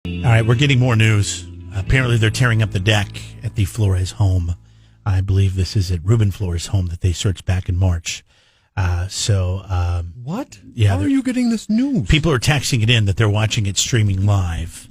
All right, we're getting more news. Apparently, they're tearing up the deck at the Flores home. I believe this is at Ruben Flores' home that they searched back in March. What? Yeah, how are you getting this news? People are texting it in that they're watching it streaming live.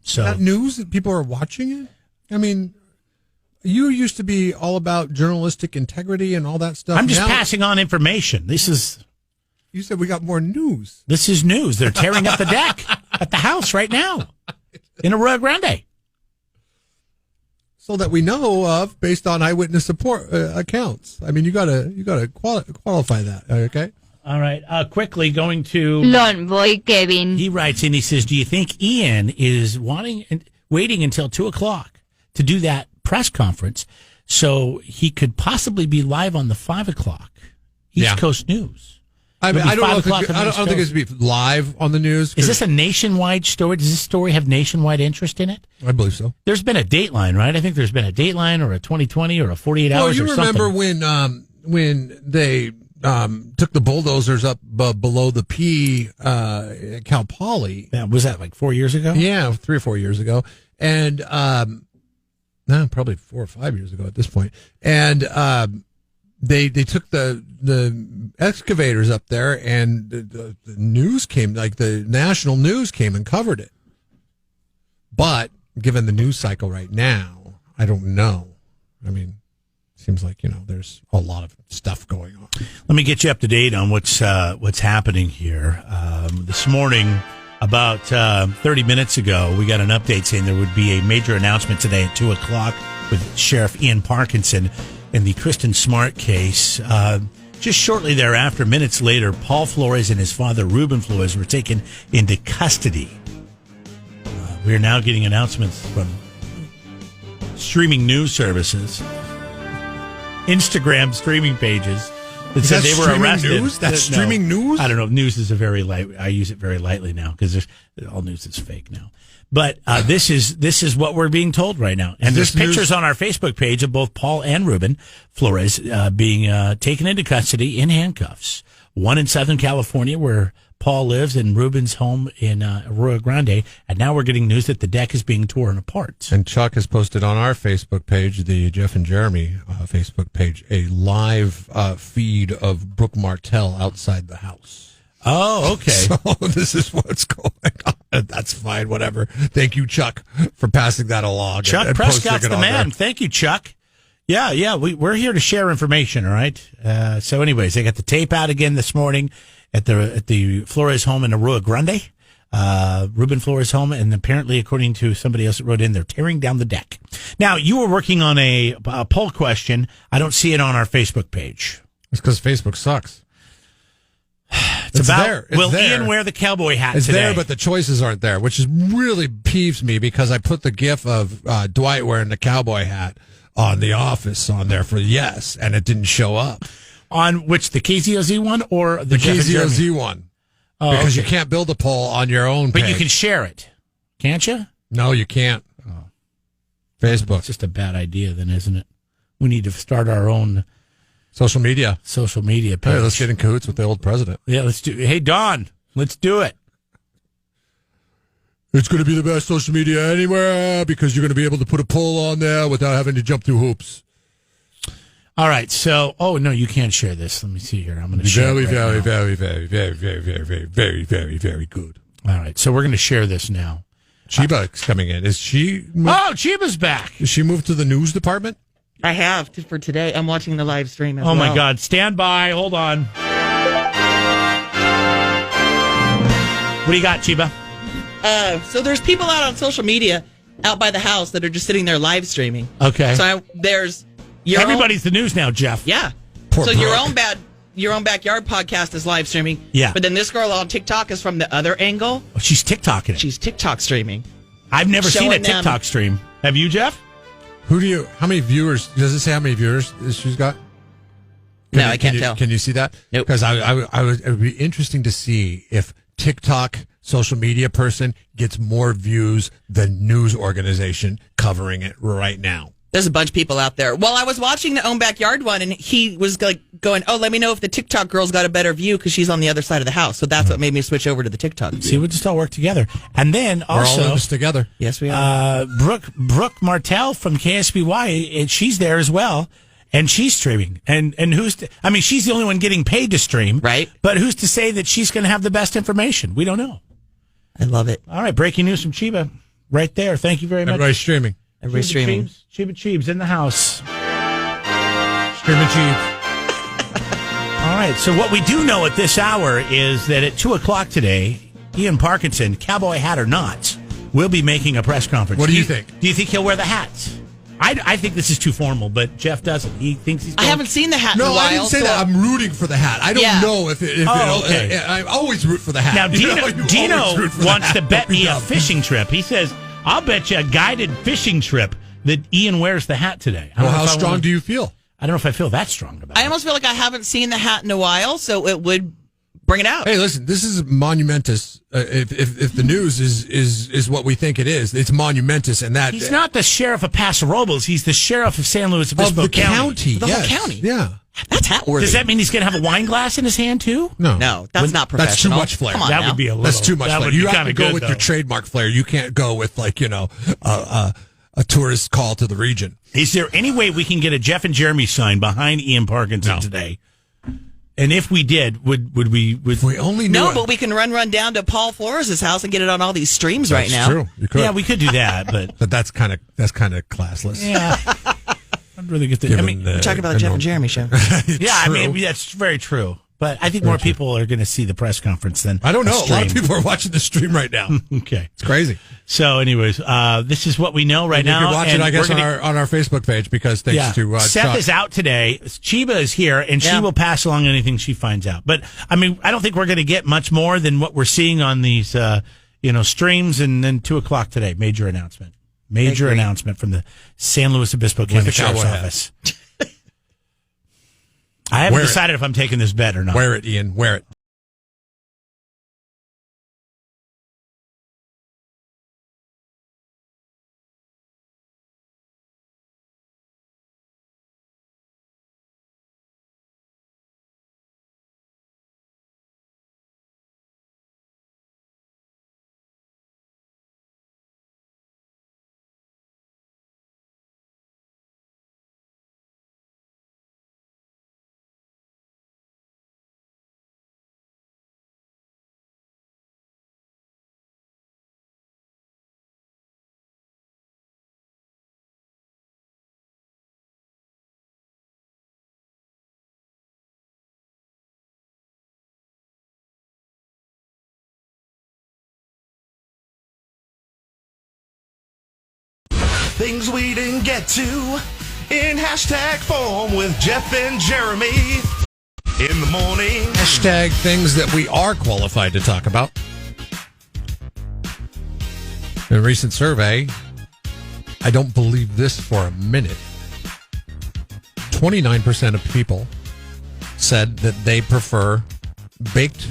So that news that people are watching it? I mean, you used to be all about journalistic integrity and all that stuff. I'm just passing on information. You said we got more news. This is news. They're tearing up the deck at the house right now in Arroyo Grande. So that we know of, based on eyewitness support accounts. I mean, you gotta qualify that. Okay. All right. Quickly going to Lon Boy Kevin. He writes in. He says, "Do you think Ian is waiting until 2:00 to do that press conference so he could possibly be live on the 5:00 East Coast News?" I mean, I don't think it's be live on the news. Is this a nationwide story? Does this story have nationwide interest in it? I believe so. There's been a Dateline, right? I think there's been a Dateline or a 2020 or a 48 hours or something. Well, you remember when they took the bulldozers up below the P at Cal Poly? Yeah, was that like 4 years ago? Yeah, 3 or 4 years ago. And no, probably 4 or 5 years ago at this point. And they took the excavators up there, and the news came, like the national news came and covered it. But given the news cycle right now, I don't know. I mean, seems like, there's a lot of stuff going on. Let me get you up to date on what's happening here. This morning, about 30 minutes ago, we got an update saying there would be a major announcement today at 2:00 with Sheriff Ian Parkinson in the Kristen Smart case. Just shortly thereafter, minutes later, Paul Flores and his father, Ruben Flores, were taken into custody. We are now getting announcements from streaming news services, Instagram streaming pages that said they were arrested. News? That's streaming news? I don't know. News is I use it very lightly now because all news is fake now. But this is what we're being told right now. And there's pictures on our Facebook page of both Paul and Ruben Flores being taken into custody in handcuffs. One in Southern California, where Paul lives, and Ruben's home in Arroyo Grande. And now we're getting news that the deck is being torn apart. And Chuck has posted on our Facebook page, the Jeff and Jeremy Facebook page, a live feed of Brooke Martell outside the house. Oh, okay. So this is what's going on. That's fine, whatever. Thank you, Chuck, for passing that along. Chuck Prescott's the man. Thank you, Chuck. Yeah, we're here to share information, all right? So anyways, they got the tape out again this morning at the Flores home in Arroyo Grande, Ruben Flores home, and apparently, according to somebody else that wrote in, they're tearing down the deck. Now, you were working on a poll question. I don't see it on our Facebook page. It's because Facebook sucks. It's about there. Will Ian wear the cowboy hat it's today? There, but the choices aren't there, which really peeves me because I put the gif of Dwight wearing the cowboy hat on The Office on there for yes, and it didn't show up. On which, the KZOZ one or the KZOZ one? Oh, because okay. you can't build a poll on your own page. But you can share it, can't you? No, you can't. Oh. Facebook. It's just a bad idea then, isn't it? We need to start our own social media page. Hey, let's get in cahoots with the old president. Yeah, let's do. Hey, Don, let's do it. It's going to be the best social media anywhere because you're going to be able to put a poll on there without having to jump through hoops. All right. So, no, you can't share this. Let me see here. I'm going to share it right now. Very good. All right. So we're going to share this now. Chiba's coming in. Is she? Chiba's back. Is she moved to the news department? I have for today. I'm watching the live stream as well. well. Oh, my God. Stand by. Hold on. What do you got, Chiba? So there's people out on social media out by the house that are just sitting there live streaming. Okay. So there's everybody's the news now, Jeff. Yeah. Poor so Brooke. your own backyard podcast is live streaming. Yeah. But then this girl on TikTok is from the other angle. Oh, she's TikToking it. She's TikTok streaming. I've never seen a TikTok stream. Have you, Jeff? How many viewers, does it say how many viewers she's got? I can't tell. Can you see that? Nope. Because it would be interesting to see if TikTok social media person gets more views than news organization covering it right now. There's a bunch of people out there. Well, I was watching the Own Backyard one, and he was like going, "Oh, let me know if the TikTok girl's got a better view because she's on the other side of the house." So that's what made me switch over to the TikTok view. See, we just all work together. And then We're also, all in this together. Yes, we are. Brooke Martell from KSBY, she's there as well, and she's streaming. And she's the only one getting paid to stream, right? But who's to say that she's going to have the best information? We don't know. I love it. All right, breaking news from Chiba, right there. Thank you very much. Everybody's streaming. Everybody's streaming. Chiba Cheebs in the house. Streaming cheese. All right, so what we do know at this hour is that at 2 o'clock today, Ian Parkinson, cowboy hat or not, will be making a press conference. What do you think? Do you think he'll wear the hats? I think this is too formal, but Jeff doesn't. He thinks he's going. I haven't seen the hat in a No, while. I didn't say that. I'm rooting for the hat. I don't know if it'll. Okay. I always root for the hat. Now, You Dino always root for the wants hat. to bet me a Yeah. fishing trip. He says, I'll bet you a guided fishing trip that Ian wears the hat today. Well, how strong do you feel? I don't know if I feel that strong about it. I almost feel like I haven't seen the hat in a while, so it would bring it out. Hey, listen, this is monumentous. If the news is what we think it is, it's monumentous, and that He's not the sheriff of Paso Robles. He's the sheriff of San Luis Obispo of the county. The whole yes. county. Yeah. That's hat worthy. Does that mean he's going to have a wine glass in his hand, too? No, that's not professional. That's too much flair. Come on That now. would be a little. That's too much that flair. would be You have kinda to go good, with though. your trademark flair. You can't go with a tourist call to the region. Is there any way we can get a Jeff and Jeremy sign behind Ian Parkinson today? And if we did, would we? If we only knew No, it. but we can run down to Paul Flores' house and get it on all these streams right now. That's true. You could. Yeah, we could do that, but But that's kind of classless. yeah, I'd really get the. I Given mean, We're talking about the Jeff and Jeremy show. yeah, I True. mean that's very true. But I think more people are going to see the press conference than I don't know. A lot of stream. people are watching the stream right now. Okay, It's crazy. so anyways, this is what we know right You now. can watch and it, I guess, we're on gonna- our Facebook page because thanks to Seth Chuck. is out today. Chiba is here, and she Yeah. will pass along anything she finds out. But I mean, I don't think we're going to get much more than what we're seeing on these, streams. And then 2 o'clock today, major announcement. Major announcement from the San Luis Obispo County the Sheriff's cowboy hat. Office. I haven't Wear it. decided if I'm taking this bet or not. Wear it, Ian. Wear it. Things we didn't get to in hashtag form with Jeff and Jeremy in the morning. Hashtag things that we are qualified to talk about. In a recent survey, I don't believe this for a minute. 29% of people said that they prefer baked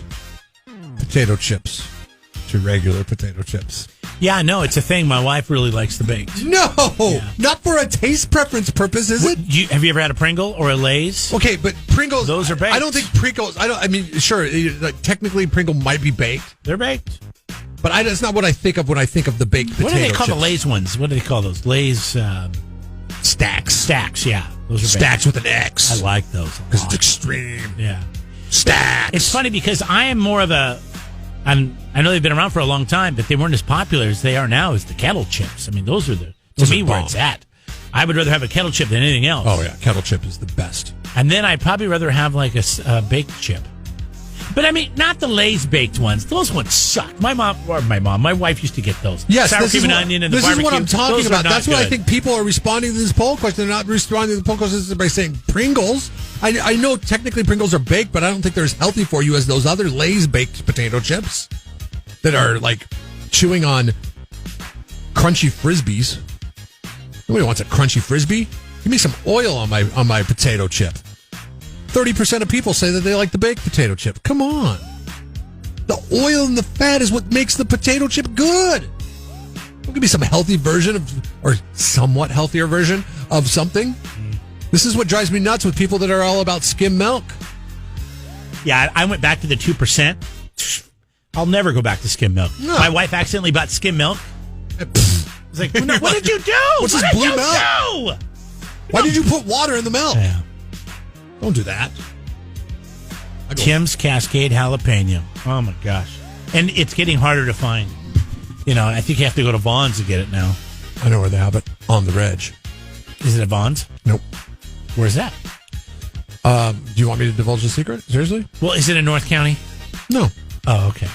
potato chips to regular potato chips. Yeah, no, it's a thing. My wife really likes the baked. No, not for a taste preference purpose, is it? Have you ever had a Pringle or a Lay's? Okay, but Pringles. Those are baked. I don't think Pringles. I mean, sure. Like, technically, Pringle might be baked, They're baked. but that's not what I think of when I think of the baked potato What do they call chips. the Lay's ones? What do they call those? Lay's Stacks. stacks. Yeah, those are Stacks baked. with an X. I like those because it's extreme. Yeah. Stacks. It's funny because I am more of a. I know they've been around for a long time, but they weren't as popular as they are now as the kettle chips. I mean, those are Those me are where bomb. it's at. I would rather have a kettle chip than anything else. Oh yeah, kettle chip is the best. And then I'd probably rather have like a baked chip. But I mean, not the Lay's baked ones. Those ones suck. My wife used to get those. Yes, sour this cream is and what, onion and the this is barbecue. what I'm talking Those are about. not That's what I good. think people are responding to this poll question. They're not responding to the poll question by saying Pringles. I know technically Pringles are baked, but I don't think they're as healthy for you as those other Lay's baked potato chips that are like chewing on crunchy Frisbees. Nobody wants a crunchy Frisbee. Give me some oil on my potato chip. 30% of people say that they like the baked potato chip. Come on. The oil and the fat is what makes the potato chip good. Don't give me some healthy version or somewhat healthier version of something. This is what drives me nuts with people that are all about skim milk. Yeah, I went back to the 2%. I'll never go back to skim milk. No. My wife accidentally bought skim milk. I was like, no, what did you do? What's what this did blue you milk? do? Why did you put water in the milk? Yeah. Don't do that. Tim's Cascade Jalapeno. Oh, my gosh. And it's getting harder to find. You know, I think you have to go to Vaughn's to get it now. I know where they have it. On the Reg. Is it at Vaughn's? Nope. Where's that? Do you want me to divulge a secret? Seriously? Well, is it in North County? No. Oh, okay.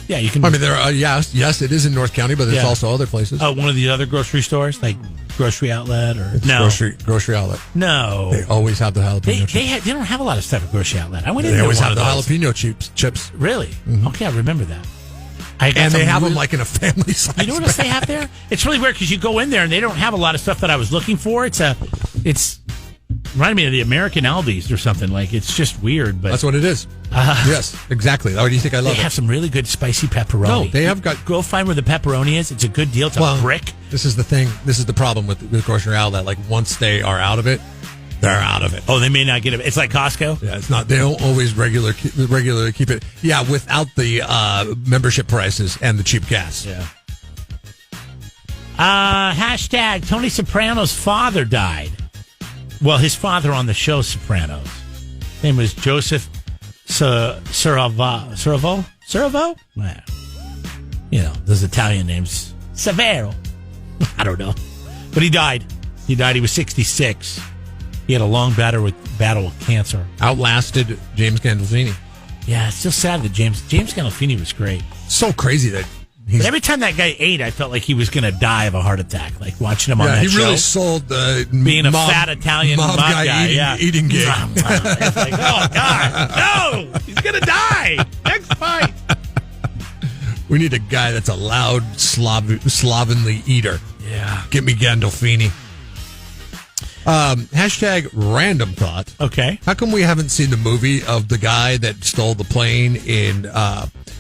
Yeah, you can. I mean, there are, yes, it is in North County, but there's also other places. Oh, one of the other grocery stores, like Grocery Outlet or It's no grocery outlet. No, They always have the jalapeno chips. they don't have a lot of stuff at Grocery Outlet. I went in They there. always one have the of those. jalapeno chips. Really? Okay, I remember that. And they have them like in a family size. You know what else they have there? It's really weird because you go in there and they don't have a lot of stuff that I was looking for. It's reminded me of the American Aldi's or something. Like, it's just weird, but That's what it is. Yes, exactly. Why do you think I love they it? have some really good spicy pepperoni. No, they have got. Go find where the pepperoni is. It's a good deal. It's a brick. This is the thing. This is the problem with grocery outlet. Like, once they are out of it, they're out of it. Oh, they may not get it. It's like Costco. Yeah, it's not. They don't always regularly keep it. Yeah, without the membership prices and the cheap gas. Yeah. Hashtag Tony Soprano's father died. Well, his father on the show Sopranos. His name was Joseph Ceravo? Well, you know, those Italian names. Severo. I don't know. But he died. He was 66. He had a long battle with cancer. Outlasted James Gandolfini. Yeah, it's still sad that James Gandolfini was great. So crazy that But every time that guy ate, I felt like he was going to die of a heart attack. Like watching him on that he show. really sold the Being a fat Italian mob guy, eating gig. It's like, oh, God, no! He's going to die! Next fight! We need a guy that's a loud, slovenly eater. Yeah. Get me Gandolfini. Hashtag random thought. Okay. How come we haven't seen the movie of the guy that stole the plane in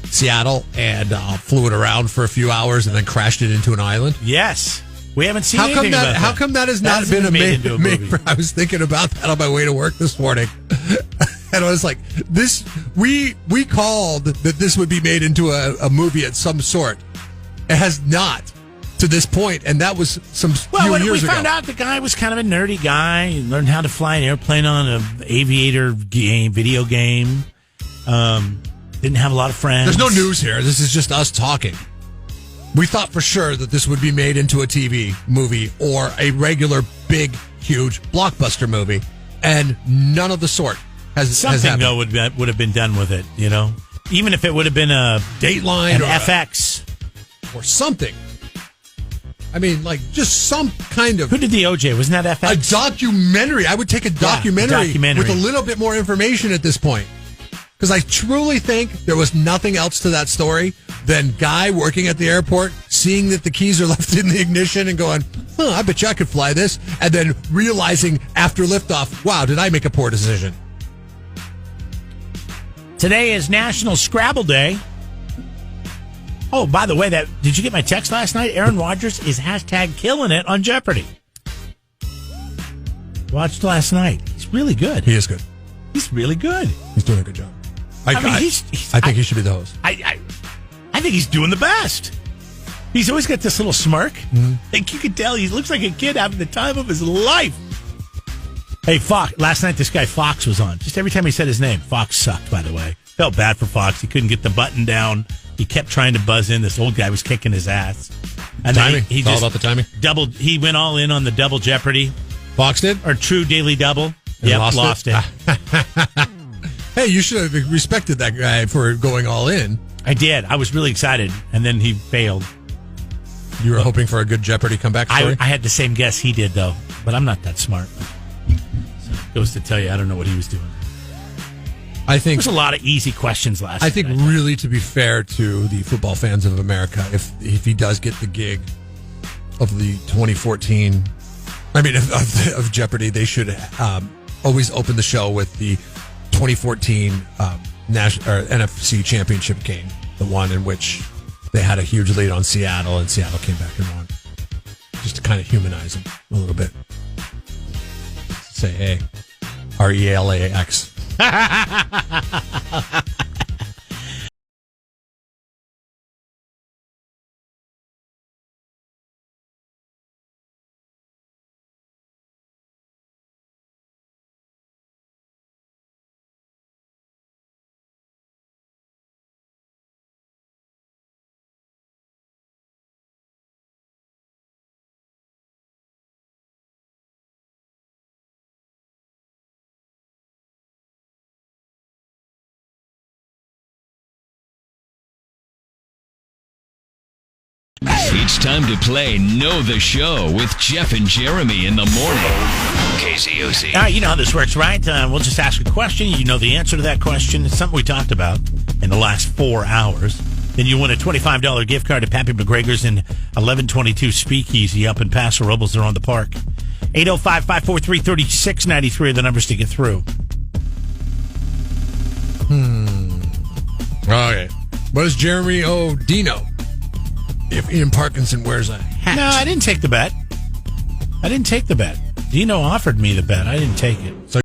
Seattle and flew it around for a few hours and then crashed it into an island? Yes. We haven't seen anything about that. How come that has not been made into a movie? I was thinking about that on my way to work this morning. And I was like, this, we called that this would be made into a movie of some sort. It has not to this point, and that was some few years ago. We found out the guy was kind of a nerdy guy. He learned how to fly an airplane on an aviator video game. Didn't have a lot of friends. There's no news here. This is just us talking. We thought for sure that this would be made into a TV movie or a regular, big, huge blockbuster movie, and none of the sort has something though would have been done with it. You know, even if it would have been a Dateline or FX or something. I mean, like, just some kind of... Who did the OJ? Wasn't that FX? A documentary. I would take a documentary with a little bit more information at this point. Because I truly think there was nothing else to that story than guy working at the airport, seeing that the keys are left in the ignition and going, I bet you I could fly this. And then realizing after liftoff, wow, did I make a poor decision? Today is National Scrabble Day. Oh, by the way, did you get my text last night? Aaron Rodgers is hashtag killing it on Jeopardy. Watched last night. He's really good. He is good. He's really good. He's doing a good job. I think he should be the host. I think he's doing the best. He's always got this little smirk. Mm-hmm. Like you can tell he looks like a kid having the time of his life. Hey, Fox. Last night this guy Fox was on. Just every time he said his name, Fox sucked, by the way. Felt bad for Fox. He couldn't get the button down. He kept trying to buzz in. This old guy was kicking his ass. And timing. He it's all about the timing. He went all in on the double Jeopardy. Fox did? Or true daily double. And lost it. Hey, you should have respected that guy for going all in. I did. I was really excited, and then he failed. You were hoping for a good Jeopardy comeback story? I had the same guess he did, though, but I'm not that smart. So it goes to tell you, I don't know what he was doing. I think there's a lot of easy questions last night. I think really, to be fair to the football fans of America, if he does get the gig of the 2014, of Jeopardy, they should always open the show with the 2014 NFC Championship game, the one in which they had a huge lead on Seattle, and Seattle came back and won, just to kind of humanize them a little bit. say A. RELAX. It's time to play Know the Show with Jeff and Jeremy in the morning. KCOC. All right, you know how this works, right? We'll just ask a question. You know the answer to that question. It's something we talked about in the last 4 hours. Then you win a $25 gift card to Pappy McGregor's in 1122 Speakeasy up in Paso Robles. They're on the park. 805-543-3693 are the numbers to get through. Okay. What does Jeremy owe Dino if Ian Parkinson wears a hat? No, I didn't take the bet. Dino offered me the bet. I didn't take it. So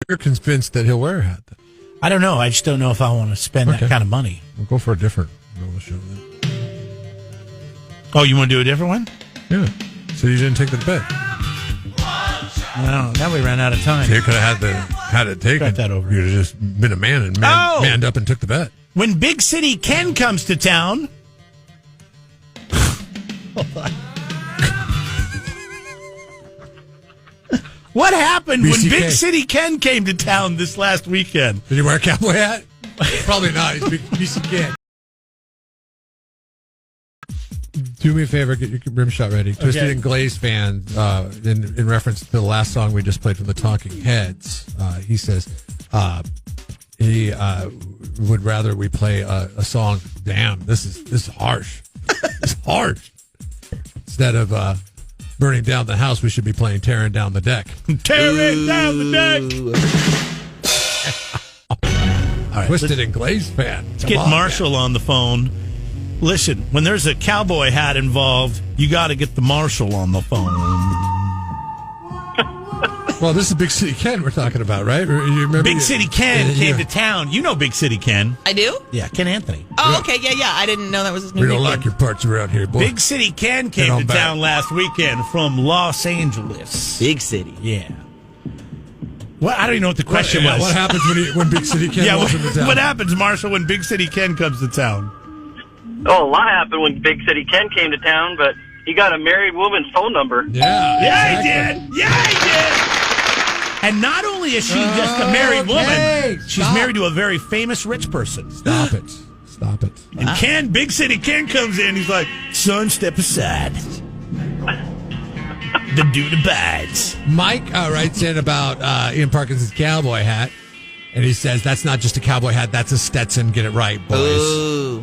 you're convinced that he'll wear a hat then? I don't know. I just don't know if I want to spend that kind of money. We'll go for a different show then. Oh, you want to do a different one? Yeah. So you didn't take the bet. No, now we ran out of time. So you could have had it taken. Got that over. You'd have just been a man and manned up and took the bet. When Big City Ken comes to town. What happened when BCK. Big City Ken came to town this last weekend? Did he wear a cowboy hat? Probably not. He's big BCK. Do me a favor, get your rim shot ready. Okay. Twisted and Glazed fan, in reference to the last song we just played from the Talking Heads, he says he would rather we play a song. Damn, this is harsh. It's harsh. Instead of burning down the house, we should be playing Tearing Down the Deck. Tearing down the deck. All right, Twisted and Glazed fan. Let's get Marshall on the phone. Listen, when there's a cowboy hat involved, you got to get the Marshall on the phone. Well, this is Big City Ken we're talking about, right? You remember Big City Ken came to town. You know Big City Ken. I do? Yeah, Ken Anthony. Oh, okay. Yeah. I didn't know that was his new We don't nickname. like your parts around here, boy. Big City Ken came to town last weekend from Los Angeles. Big City. Yeah. What? I don't even know what the question was. What happens when Big City Ken walks into town? What happens, Marshall, when Big City Ken comes to town? Oh, a lot happened when Big City Ken came to town, but he got a married woman's phone number. Yeah, he did. Yeah, he did. And not only is she just a married woman, she's married to a very famous rich person. Stop it. And Big City Ken comes in, he's like, son, step aside. The dude abides. Mike writes in about Ian Parkinson's cowboy hat, and he says, that's not just a cowboy hat, that's a Stetson. Get it right, boys. Ooh.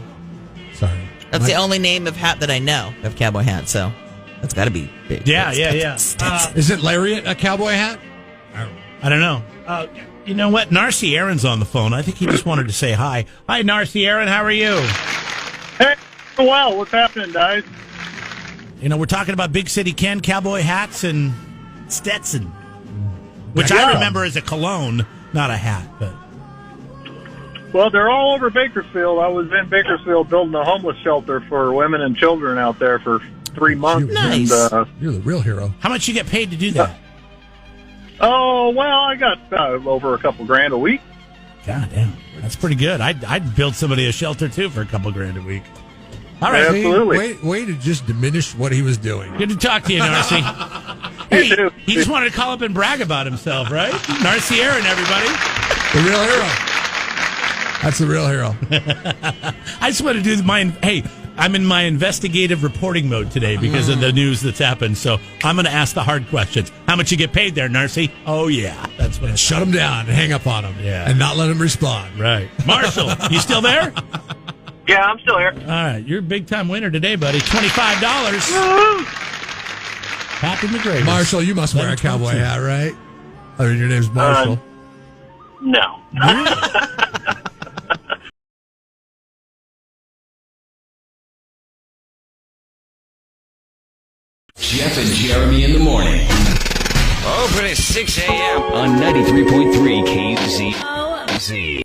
Sorry. That's the only name of hat that I know of cowboy hat, so that's got to be big. Yeah. Is it Lariat a cowboy hat? I don't know. You know what? Narcy Aaron's on the phone. I think he just wanted to say hi. Hi, Narcy Aaron. How are you? Hey, well, what's happening, guys? You know, we're talking about Big City Ken, cowboy hats, and Stetson, which I remember as a cologne, not a hat. But Well, they're all over Bakersfield. I was in Bakersfield building a homeless shelter for women and children out there for 3 months. Nice. And, You're the real hero. how much you get paid to do that? oh, well, I got over a couple grand a week. God damn, that's pretty good. I'd build somebody a shelter too for a couple grand a week. All right, Absolutely. Way to just diminish what he was doing. good to talk to you, Narcy. You too. He just wanted to call up and brag about himself, right? Narcy Aaron, everybody. The real hero. That's the real hero. I just want to do I'm in my investigative reporting mode today because of the news that's happened. So I'm going to ask the hard questions. How much you get paid there, Narcy? Oh, yeah. That's what Shut him down and hang up on him. Yeah. And not let him respond. Right. Marshall, you still there? Yeah, I'm still here. All right. You're a big-time winner today, buddy. $25. Happy McGregor. Marshall, you must wear a cowboy hat, right? I mean, your name's Marshall. No. Jeff and Jeremy in the morning. Open at 6 a.m. on 93.3 KZ.